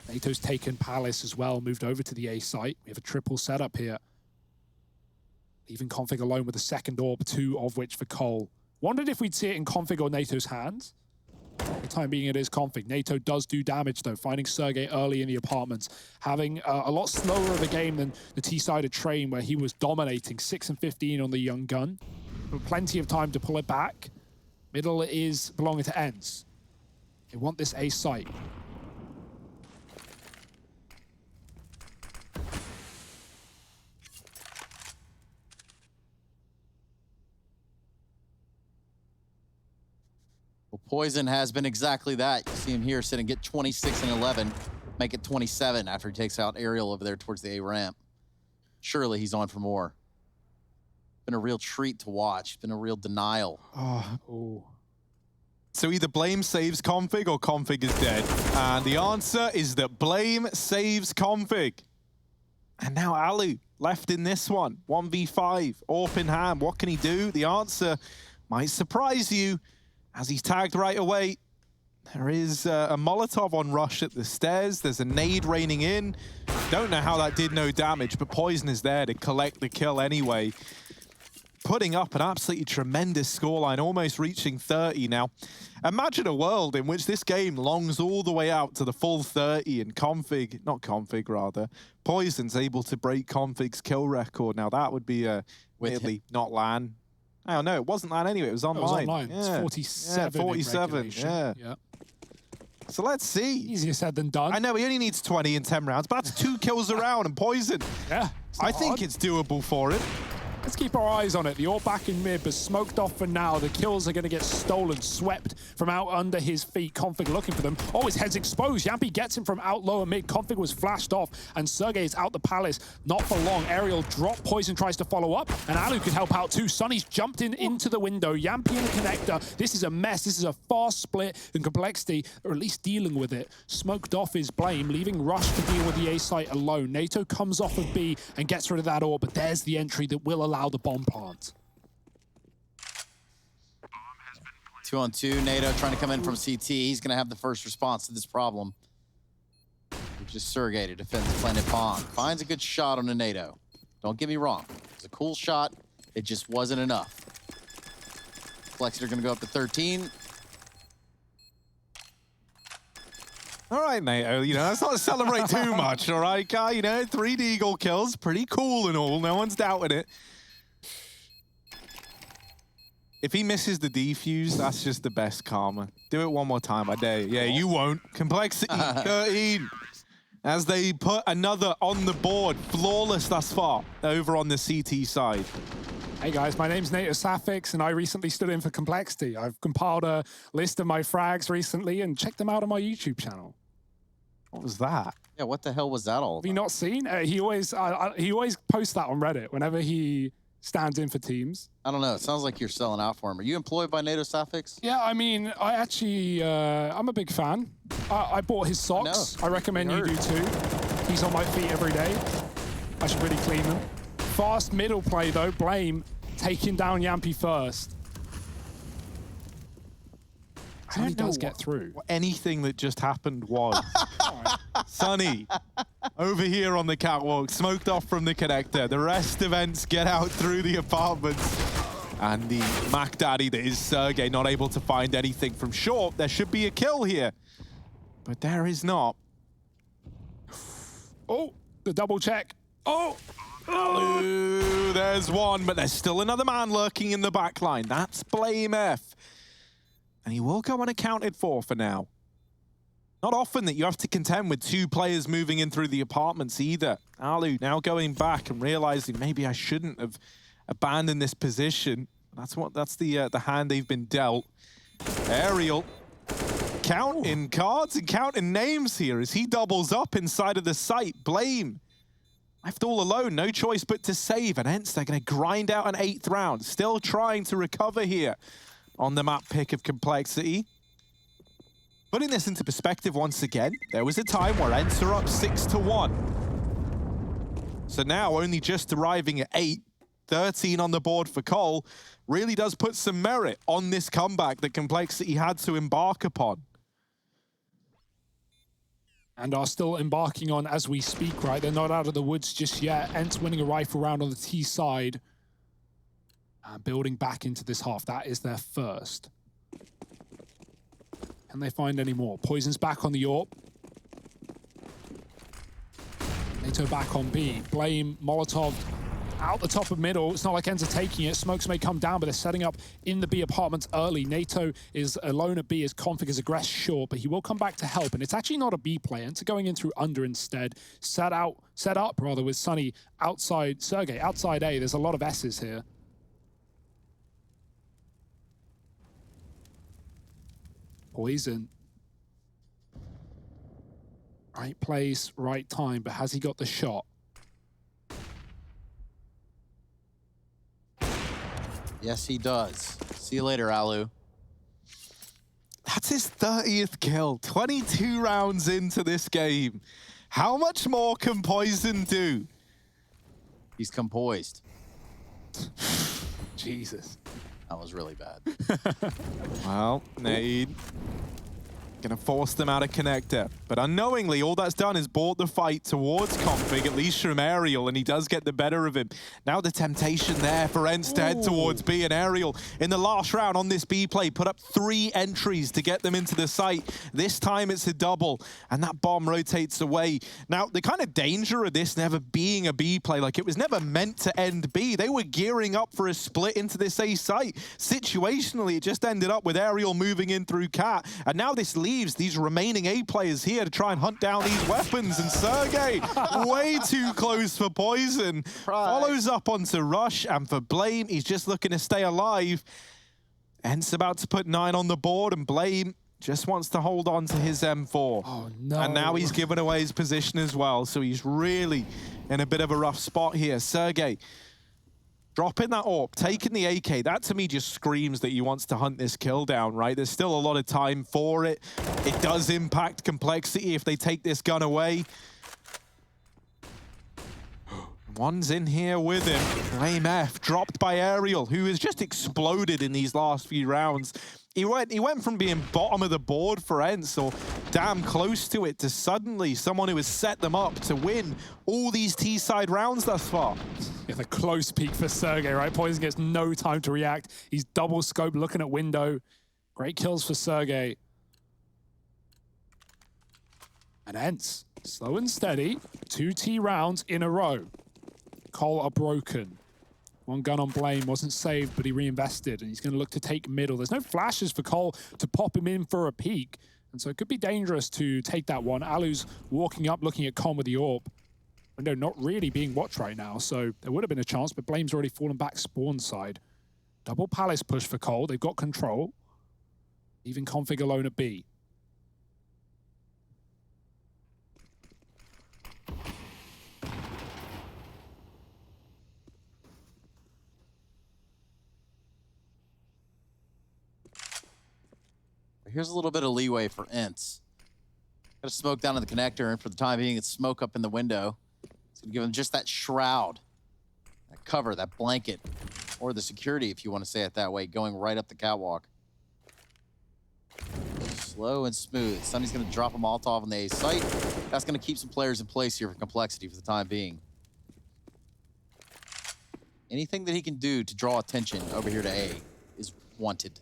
NATO's taken Palace as well, moved over to the A site. We have a triple setup here. Leaving Config alone with a second AWP, 2 of which for Cole. Wondered if we'd see it in Config or NATO's hands. For the time being, it is Config. NATO does do damage, though, finding Sergey early in the apartments, having a lot slower of a game than the T-sided train, where he was dominating 6 and 15 on the young gun. But plenty of time to pull it back. Middle is belonging to ENCE. They want this A site. Well, Poison has been exactly that. You see him here sitting, get 26 and 11, make it 27 after he takes out Ariel over there towards the A ramp. Surely he's on for more. Been a real treat to watch. Been a real denial. Oh. So either Blame saves Config or Config is dead. And the answer is that Blame saves Config. And now Alu left in this one. 1v5, Orpingham. What can he do? The answer might surprise you as he's tagged right away. There is a Molotov on Rush at the stairs. There's a nade raining in. Don't know how that did no damage, but Poison is there to collect the kill anyway. Putting up an absolutely tremendous scoreline, almost reaching 30 now. Imagine a world in which this game longs all the way out to the full 30 and Poison's able to break Config's kill record. Now that would be weirdly not LAN. Oh no, it wasn't LAN anyway, it was online. It was online. Yeah. It's 47. Yeah, 47, yeah. So let's see. Easier said than done. I know he only needs 20 in 10 rounds, but that's 2 kills around and Poison. Yeah. I think it's doable for him. Let's keep our eyes on it. The AWP back in mid, but smoked off for now. The kills are going to get stolen, swept from out under his feet. Config looking for them. Oh, his head's exposed. Yampy gets him from out lower mid. Config was flashed off, and Sergey is out the palace. Not for long. Ariel drop. Poison tries to follow up, and Alu could help out too. Sonny's jumped into the window. Yampy in the connector. This is a mess. This is a fast split in Complexity, or at least dealing with it. Smoked off is Blame, leaving Rush to deal with the A site alone. NATO comes off of B and gets rid of that AWP, but there's the entry that will allow the bomb plant. 2-on-2, NATO trying to come in from CT. He's going to have the first response to this problem, which is Sergey to defend the planet bomb. Finds a good shot on a NATO. Don't get me wrong. It's a cool shot. It just wasn't enough. Complexity are going to go up to 13. All right, NATO, let's not celebrate too much, all right, guy? 3 Deagle kills, pretty cool and all. No one's doubting it. If he misses the defuse, that's just the best karma. Do it one more time, I dare you. Yeah, you won't. Complexity 13. As they put another on the board, flawless thus far, over on the CT side. Hey guys, my name's NATO Safix, and I recently stood in for Complexity. I've compiled a list of my frags recently, and check them out on my YouTube channel. What was that? Yeah, what the hell was that all Have you about? not seen? He always posts that on Reddit whenever he stands in for teams. I don't know. It sounds like you're selling out for him. Are you employed by NATO Safix? Yeah, I mean, I actually, I'm a big fan. I bought his socks. I recommend you do too. He's on my feet every day. I should really clean them. Fast middle play though, Blame taking down Yampy first. I He does get through. What anything that just happened was. Sonny, over here on the catwalk, smoked off from the connector. The rest of ENCE get out through the apartments. And the Mac Daddy that is Sergey not able to find anything from short. There should be a kill here. But there is not. Oh, the double check. Oh! Ooh, there's one, but there's still another man lurking in the back line. That's Blame F. And he will go unaccounted for now. Not often that you have to contend with 2 players moving in through the apartments either. Alu now going back and realizing maybe I shouldn't have abandoned this position. That's the hand they've been dealt. Ariel counting cards and counting names here as he doubles up inside of the site. Blame left all alone, no choice but to save. And ENCE, they're going to grind out an 8th round. Still trying to recover here on the map pick of Complexity. Putting this into perspective once again, there was a time where ENCE are up 6-1. So now only just arriving at 8, 13 on the board for Cole, really does put some merit on this comeback that Complexity had to embark upon. And are still embarking on as we speak, right? They're not out of the woods just yet. ENCE winning a rifle round on the T side. Building back into this half. That is their first. Can they find any more? Poison's back on the AWP. NATO back on B. Blame, Molotov out the top of middle. It's not like ENCE are taking it. Smokes may come down, but they're setting up in the B apartments early. NATO is alone at B as Config is aggressed short, but he will come back to help. And it's actually not a B play. ENCE are going in through under instead. Set up with Sunny outside, Sergey outside A. There's a lot of S's here. Poison. Right place, right time, but has he got the shot? Yes, he does. See you later, Alu. That's his 30th kill, 22 rounds into this game. How much more can Poison do? He's composed. Jesus. That was really bad. Well, nade. Gonna force them out of connector. But unknowingly, all that's done is brought the fight towards Config, at least from Aerial, and he does get the better of him. Now the temptation there for ENCE to head towards B, and Aerial in the last round on this B play put up 3 entries to get them into the site. This time it's a double, and that bomb rotates away. Now, the kind of danger of this never being a B play, like it was never meant to end B. They were gearing up for a split into this A site. Situationally, it just ended up with Aerial moving in through Cat, and now this leaves these remaining A players here to try and hunt down these weapons, and Sergey, way too close for Poison. Follows up onto Rush, and for Blame, he's just looking to stay alive. ENCE about to put 9 on the board, and Blame just wants to hold on to his M4. Oh, no. And now he's given away his position as well, so he's really in a bit of a rough spot here. Sergey, dropping that AWP, taking the AK, that to me just screams that he wants to hunt this kill down, right? There's still a lot of time for it. It does impact complexity if they take this gun away. One's in here with him. Blame F, dropped by Aerial, who has just exploded in these last few rounds. He went from being bottom of the board for ENCE, or damn close to it, to suddenly someone who has set them up to win all these T-side rounds thus far. Yeah, the close peek for Sergey, right? Poison gets no time to react. He's double scoped, looking at window. Great kills for Sergey. And ENCE, slow and steady, 2 T rounds in a row. Cole are broken. One gun on Blame wasn't saved, but he reinvested, and he's going to look to take middle. There's no flashes for Cole to pop him in for a peek, and so it could be dangerous to take that one. Alu's walking up, looking at Con with the AWP. Window not really being watched right now, so there would have been a chance, but Blame's already fallen back spawn side. Double Palace push for Cole. They've got control. Even Config alone at B. Here's a little bit of leeway for ENCE. Got to smoke down to the connector, and for the time being, it's smoke up in the window. It's going to give them just that shroud, that cover, that blanket, or the security, if you want to say it that way, going right up the catwalk. Slow and smooth. Sunny's going to drop a Molotov on the A site. That's going to keep some players in place here for complexity for the time being. Anything that he can do to draw attention over here to A is wanted.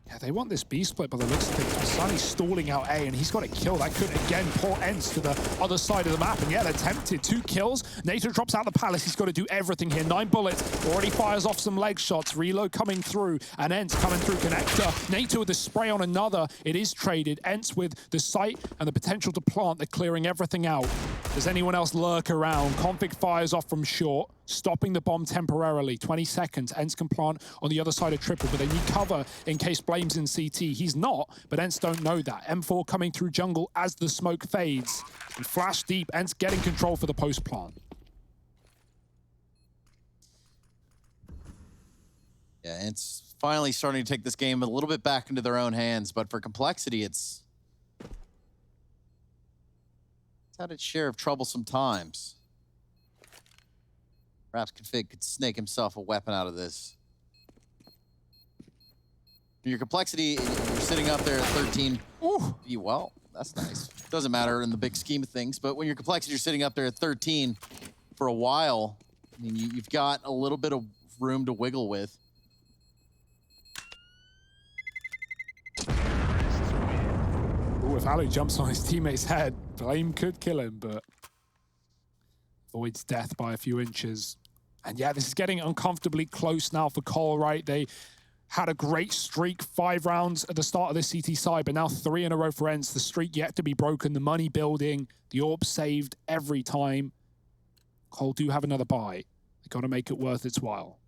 Yeah, they want this B split by the looks of things. Sunny's stalling out A, and he's got to kill. That could, again, pull ENCE to the other side of the map. And yeah, they're tempted. 2 kills. NATO drops out the Palace. He's got to do everything here. 9 bullets. Already fires off some leg shots. Reload coming through. And ENCE coming through connector. NATO with the spray on another. It is traded. ENCE with the sight and the potential to plant. They're clearing everything out. Does anyone else lurk around? Config fires off from short, stopping the bomb temporarily. 20 seconds. ENCE can plant on the other side of triple, but they need cover in case Blame's in CT. He's not, but ENCE don't know that. M4 coming through jungle as the smoke fades. And flash deep, ENCE getting control for the post plant. Yeah, ENCE finally starting to take this game a little bit back into their own hands, but for complexity, it's had its share of troublesome times. Perhaps Config could snake himself a weapon out of this. Your complexity, you're sitting up there at 13. Ooh. Well, that's nice. Doesn't matter in the big scheme of things, but when your complexity, you're sitting up there at 13 for a while, I mean, you've got a little bit of room to wiggle with. if Alu jumps on his teammate's head, Blame could kill him, but avoids death by a few inches. And yeah, this is getting uncomfortably close now for Cole, right? They had a great streak, 5 rounds at the start of this CT side, but now 3 in a row for ENCE. The streak yet to be broken, the money building, the AWP saved every time. Cole do have another buy. They got to make it worth its while.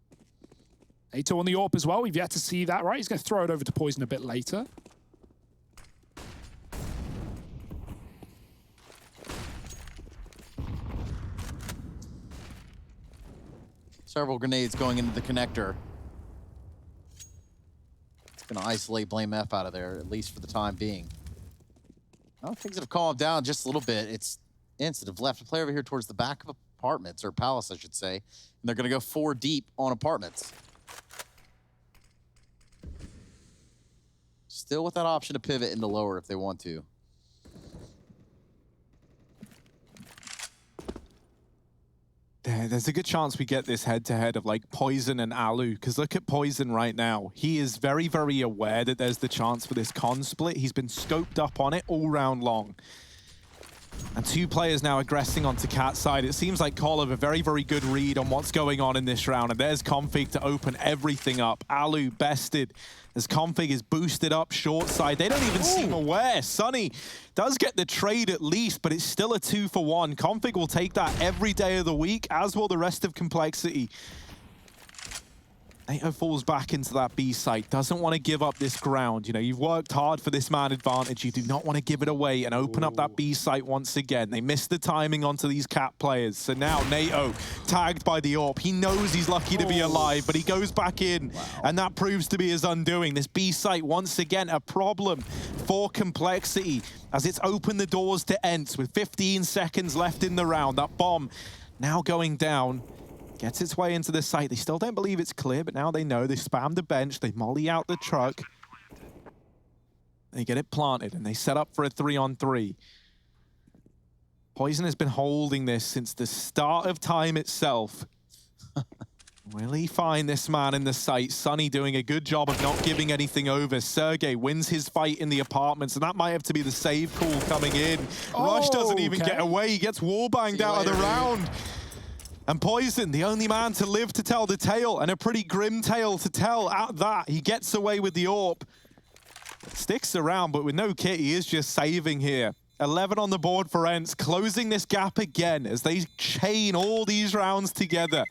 NATO on the AWP as well. We've yet to see that, right? He's going to throw it over to Poison a bit later. Several grenades going into the connector. It's going to isolate Blame F out of there, at least for the time being. Well, things have calmed down just a little bit. It's ENCE that have left a player over here towards the back of apartments, or palace, I should say. And they're going to go 4 deep on apartments. Still with that option to pivot into lower if they want to. There's a good chance we get this head-to-head of like Poison and Alu, because look at Poison right now. He is very, very aware that there's the chance for this con split. He's been scoped up on it all round long. And 2 players now aggressing onto Cat's side. It seems like Cole have a very, very good read on what's going on in this round. And there's Config to open everything up. Alu bested as Config is boosted up short side. They don't even seem aware. Sunny does get the trade at least, but it's still a 2-for-1. Config will take that every day of the week, as will the rest of Complexity. NATO falls back into that B site, doesn't want to give up this ground. You know, you've worked hard for this man advantage. You do not want to give it away and open up that B site once again. They missed the timing onto these Cat players. So now NATO tagged by the AWP. He knows he's lucky to be alive, but he goes back in, and that proves to be his undoing. This B site, once again, a problem for Complexity as it's opened the doors to ENCE with 15 seconds left in the round. That bomb now going down. Gets its way into the site. They still don't believe it's clear, but now they know. They spam the bench. They molly out the truck. They get it planted, and they set up for a 3-on-3. Poison has been holding this since the start of time itself. Will he find this man in the site? Sunny doing a good job of not giving anything over. Sergey wins his fight in the apartments, and that might have to be the save call coming in. Rush doesn't even get away. He gets wallbanged out of the round. And Poison, the only man to live to tell the tale, and a pretty grim tale to tell at that. He gets away with the AWP. Sticks around, but with no kit, he is just saving here. 11 on the board for ENCE, closing this gap again as they chain all these rounds together.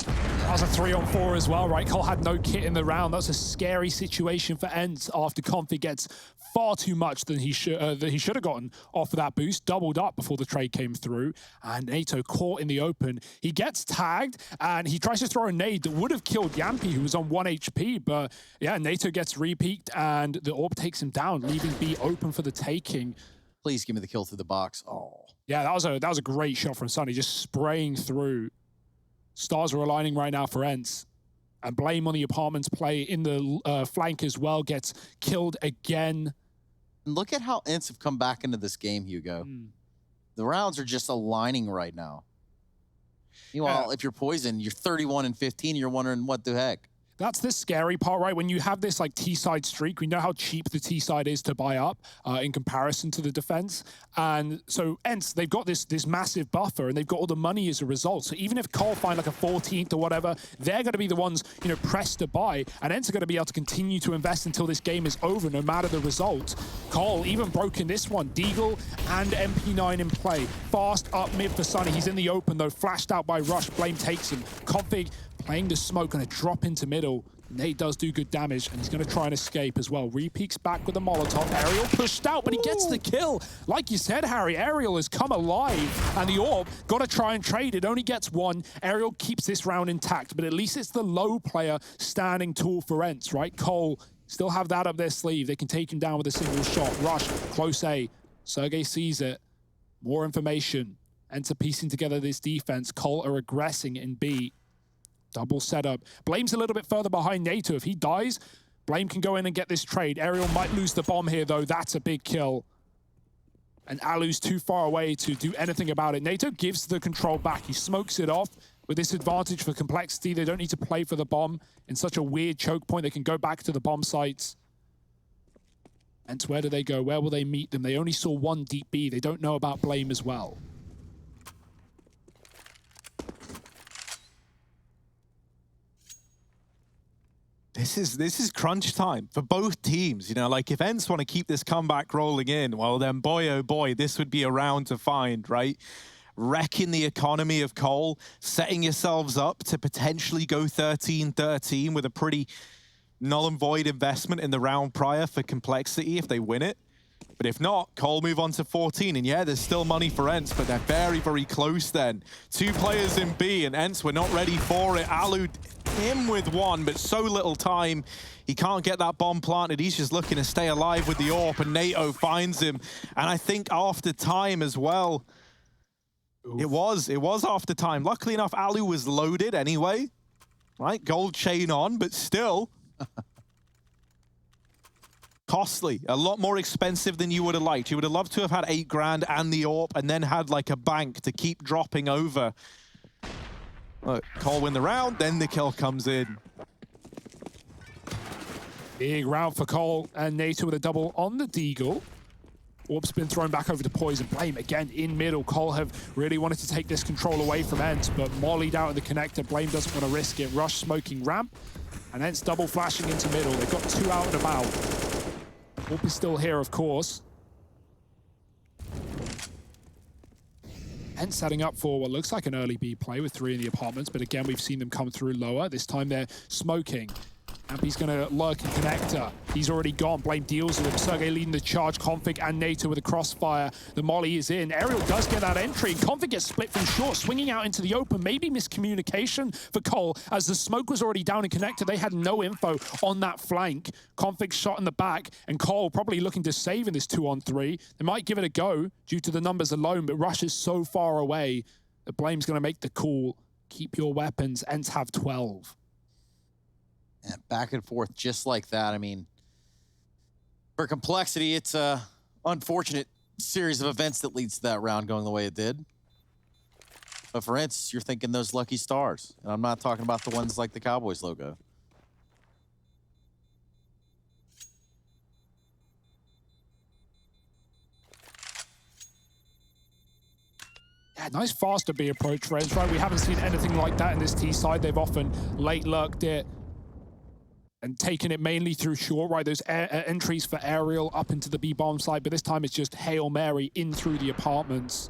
That was a 3-on-4 as well, right? Cole had no kit in the round. That's a scary situation for ENCE after Config gets far too much than he should have gotten off of that boost. Doubled up before the trade came through, and NATO caught in the open. He gets tagged, and he tries to throw a nade that would have killed Yampy, who was on 1 HP, but yeah, NATO gets re-peeked, and the AWP takes him down, leaving B open for the taking. Please give me the kill through the box. Oh. Yeah, that was a great shot from Sunny, just spraying through. Stars are aligning right now for ENCE. And Blame on the apartments play in the flank as well, gets killed again. And look at how ENCE have come back into this game, Hugo. The rounds are just aligning right now. Meanwhile, if you're Poison, you're 31-15, you're wondering what the heck. That's the scary part, right? When you have this like T-side streak, we know how cheap the T-side is to buy up in comparison to the defense. And so ENCE, they've got this massive buffer, and they've got all the money as a result. So even if Cole find like a 14th or whatever, they're going to be the ones, you know, pressed to buy. And ENCE are going to be able to continue to invest until this game is over, no matter the result. Cole even broke in this one. Deagle and MP9 in play. Fast up mid for Sunny. He's in the open though, flashed out by Rush. Blame takes him. Config playing the smoke, going to drop into middle. Nate does do good damage, and he's going to try and escape as well. Re-peeks back with a Molotov. Aerial pushed out, but he gets the kill. Like you said, Harry, Aerial has come alive, and the AWP got to try and trade. It only gets 1. Aerial keeps this round intact, but at least it's the low player standing tall for ENCE, right? Cole still have that up their sleeve. They can take him down with a single shot. Rush, close A. Sergey sees it. More information. ENCE are piecing together this defense. Cole are aggressing in B. Double setup. Blame's a little bit further behind NATO. If he dies, Blame can go in and get this trade. Aerial might lose the bomb here, though. That's a big kill. And Alu's too far away to do anything about it. NATO gives the control back. He smokes it off. With this advantage for Complexity, they don't need to play for the bomb in such a weird choke point. They can go back to the bomb sites. And where do they go? Where will they meet them? They only saw one deep B. They don't know about Blame as well. This is crunch time for both teams. You know, like if ENCE want to keep this comeback rolling in, well then boy oh boy, this would be a round to find, right? Wrecking the economy of Cole, setting yourselves up to potentially go 13-13 with a pretty null and void investment in the round prior for Complexity if they win it. But if not, Cole move on to 14. And yeah, there's still money for ENCE, but they're very, very close then. 2 players in B, and ENCE were not ready for it. Alu, him with 1, but so little time. He can't get that bomb planted. He's just looking to stay alive with the AWP, and NATO finds him. And I think after time as well, it was after time. Luckily enough, Alu was loaded anyway, right? Gold chain on, but still... costly, a lot more expensive than you would have liked. You would have loved to have had 8 grand and the AWP and then had like a bank to keep dropping over. Look, Cole win the round, then the kill comes in. Big round for Cole and NATO with a double on the Deagle. AWP's been thrown back over to Poison. Blame again in middle. Cole have really wanted to take this control away from ENCE, but mollied out of the connector. Blame doesn't want to risk it. Rush smoking ramp, and ENCE double flashing into middle. They've got 2 out and about. AWP is still here, of course. ENCE setting up for what looks like an early B play with 3 in the apartments, but again, we've seen them come through lower. This time they're smoking. Ampy's gonna lurk in connector. He's already gone. Blame deals with him. Sergey leading the charge. Config and NATO with a crossfire. The molly is in. Aerial does get that entry. Config gets split from short, swinging out into the open. Maybe miscommunication for Cole, as the smoke was already down in connector. They had no info on that flank. Config shot in the back, and Cole probably looking to save in this 2-on-3. They might give it a go due to the numbers alone, but Rush is so far away that Blame's gonna make the call. Keep your weapons. ENCE have 12. And back and forth just like that. I mean, for Complexity, it's a unfortunate series of events that leads to that round going the way it did. But for ENCE, you're thinking those lucky stars. And I'm not talking about the ones like the Cowboys logo. Yeah, nice faster B approach for ENCE, right? We haven't seen anything like that in this T side. They've often late lurked it and taken it mainly through short, right? Those entries for aerial up into the B bomb side, but this time it's just Hail Mary in through the apartments.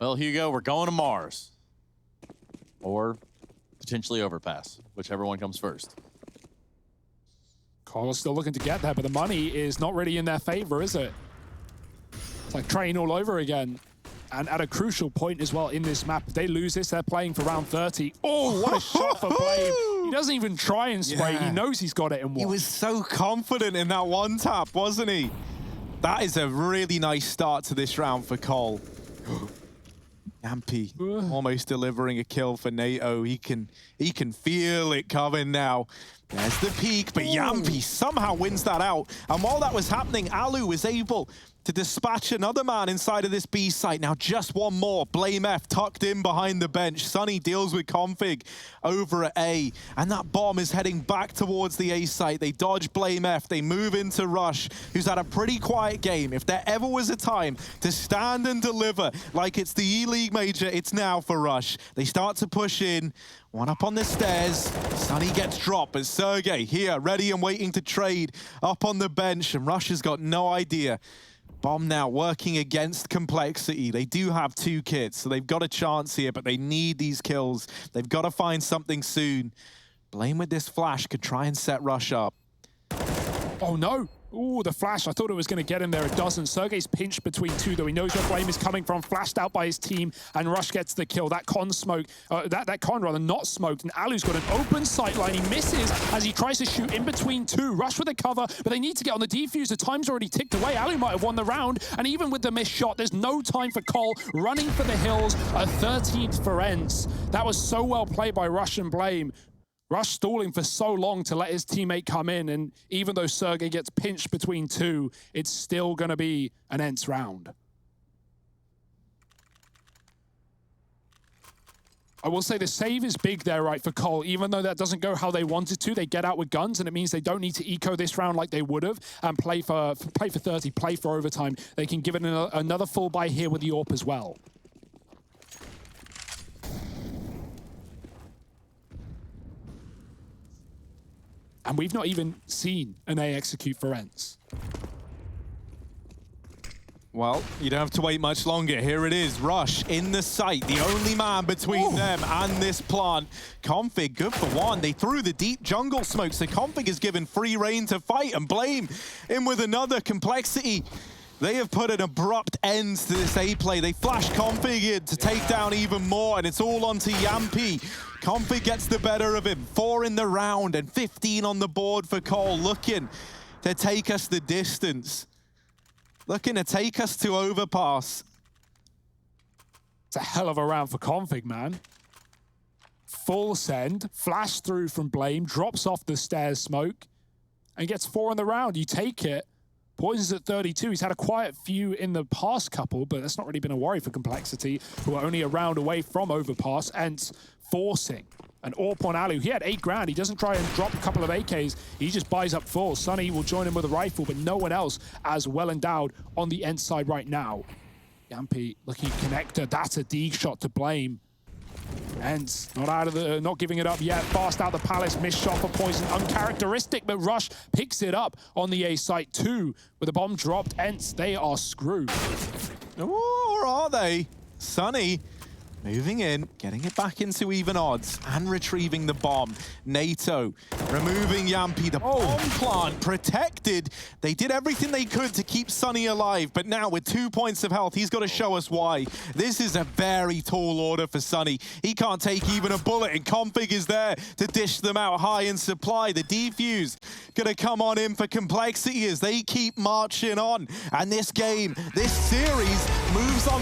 Well, Hugo, we're going to Mars. Or potentially Overpass, whichever one comes first. Carl's still looking to get there, but the money is not really in their favor, is it? It's like train all over again. And at a crucial point as well in this map. If they lose this, they're playing for round 30. Oh, what a shot for Blame. He doesn't even try and spray. Yeah. He knows he's got it in one. He was so confident in that one tap, wasn't he? That is a really nice start to this round for Cole. Yampy almost delivering a kill for NATO. He can feel it coming now. There's the peak, but Yampy somehow wins that out. And while that was happening, Alu was able to dispatch another man inside of this B site. Now just one more. Blame F tucked in behind the bench. Sunny deals with Config over at A. And that bomb is heading back towards the A site. They dodge Blame F. They move into Rush, who's had a pretty quiet game. If there ever was a time to stand and deliver like it's the E-League Major, it's now for Rush. They start to push in. One up on the stairs. Sunny gets dropped, but Sergey here, ready and waiting to trade up on the bench. And Rush has got no idea. Bomb now working against Complexity. They do have 2 kits, so they've got a chance here, but they need these kills. They've got to find something soon. Blame with this flash could try and set Rush up. Oh no! Ooh, the flash. I thought it was going to get him there. It doesn't. Sergey's pinched between 2, though. He knows where Blame is coming from. Flashed out by his team, and Rush gets the kill. That con smoke, that con rather not smoked, and Alu's got an open sight line. He misses as he tries to shoot in between 2. Rush with the cover, but they need to get on the defuse. The time's already ticked away. Alu might have won the round, and even with the missed shot, there's no time for Cole. Running for the hills, a 13th for ENCE. That was so well played by Rush and Blame. Rush stalling for so long to let his teammate come in, and even though Sergey gets pinched between 2, it's still going to be an ENCE round. I will say the save is big there, right, for Cole. Even though that doesn't go how they wanted to, they get out with guns, and it means they don't need to eco this round like they would have and play for 30, play for overtime. They can give it another full buy here with the AWP as well. And we've not even seen an A execute for ENCE. Well, you don't have to wait much longer. Here it is, Rush in the sight, the only man between them and this plant. Config, good for one. They threw the deep jungle smoke, so Config is given free reign to fight, and Blame in with another complexity. They have put an abrupt end to this A play. They flash Config in to take down even more, and it's all onto Yampi. Config gets the better of him. 4 in the round and 15 on the board for Cole, looking to take us the distance. Looking to take us to overpass. It's a hell of a round for Config, man. Full send, flash through from Blame, drops off the stairs smoke, and gets 4 in the round. You take it. Poison's at 32. He's had a quiet few in the past couple, but that's not really been a worry for Complexity, who are only a round away from overpass, and forcing an AWP on Alu. He had 8 grand. He doesn't try and drop a couple of AKs. He just buys up full. Sunny will join him with a rifle, but no one else as well endowed on the ENCE side right now. Yampi looking connector. That's a D shot to Blame. ENCE not giving it up yet. Fast out the palace. Missed shot for Poison. Uncharacteristic, but Rush picks it up on the A site too. With the bomb dropped, ENCE, they are screwed. Or are they? Sunny moving in, getting it back into even odds, and retrieving the bomb. NATO removing Yampi. The bomb plant protected. They did everything they could to keep Sunny alive, but now with 2 points of health, he's got to show us why. This is a very tall order for Sunny. He can't take even a bullet, and Config is there to dish them out high in supply. The defuse gonna come on in for Complexity as they keep marching on. And this game, this series moves on